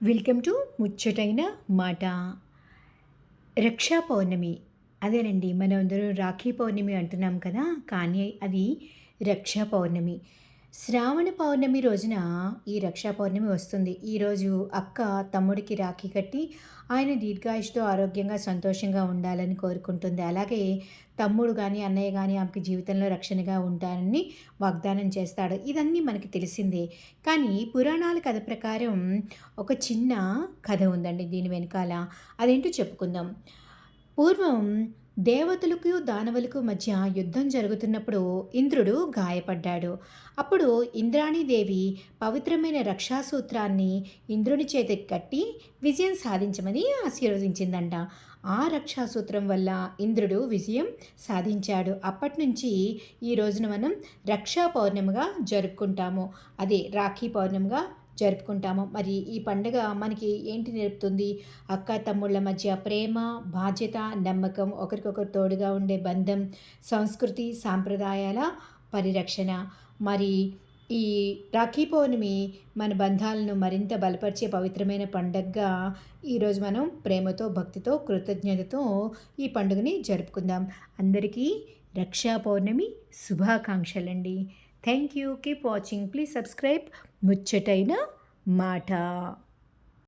Welcome to ముచ్చటైన మాట. రక్షా పౌర్ణమి అదేనండి. మనం అందరం రాఖీ పౌర్ణమి అంటున్నాం కదా! కానీ అది రక్షా పౌర్ణమి. శ్రావణ పౌర్ణమి రోజున ఈ రక్షా పౌర్ణమి వస్తుంది. ఈరోజు అక్క తమ్ముడికి రాఖీ కట్టి ఆయన దీర్ఘాయుష్తో ఆరోగ్యంగా సంతోషంగా ఉండాలని కోరుకుంటుంది. అలాగే తమ్ముడు గానీ, అన్నయ్య గానీ ఆమెకి జీవితంలో రక్షణగా ఉంటానని వాగ్దానం చేస్తాడు. ఇదన్నీ మనకి తెలిసిందే. కానీ పురాణాల కథ ప్రకారం ఒక చిన్న కథ ఉందండి దీని వెనకాల. అదేంటో చెప్పుకుందాం. పూర్వం దేవతలకు దానవులకు మధ్య యుద్ధం జరుగుతున్నప్పుడు ఇంద్రుడు గాయపడ్డాడు. అప్పుడు ఇంద్రాణీదేవి పవిత్రమైన రక్షాసూత్రాన్ని ఇంద్రుని చేతికి కట్టి విజయం సాధించమని ఆశీర్వదించిందంట. ఆ రక్షాసూత్రం వల్ల ఇంద్రుడు విజయం సాధించాడు. అప్పటి నుంచి ఈ రోజున మనం రక్షా పౌర్ణమిగా జరుపుకుంటాము. అదే రాఖీ పౌర్ణమిగా జరుపుకుంటాము. మరి ఈ పండుగ మనకి ఏంటి నేర్పుతుంది? అక్క తమ్ముళ్ళ మధ్య ప్రేమ, బాధ్యత, నమ్మకం, ఒకరికొకరు తోడుగా ఉండే బంధం, సంస్కృతి, సాంప్రదాయాల పరిరక్షణ. మరి ఈ రాఖీ పౌర్ణమి మన బంధాలను మరింత బలపరిచే పవిత్రమైన పండగగా ఈరోజు మనం ప్రేమతో, భక్తితో, కృతజ్ఞతతో ఈ పండుగని జరుపుకుందాం. అందరికీ రక్షా పౌర్ణమి శుభాకాంక్షలండి. Thank you. Keep watching. Please subscribe ముచ్చటైన మాట.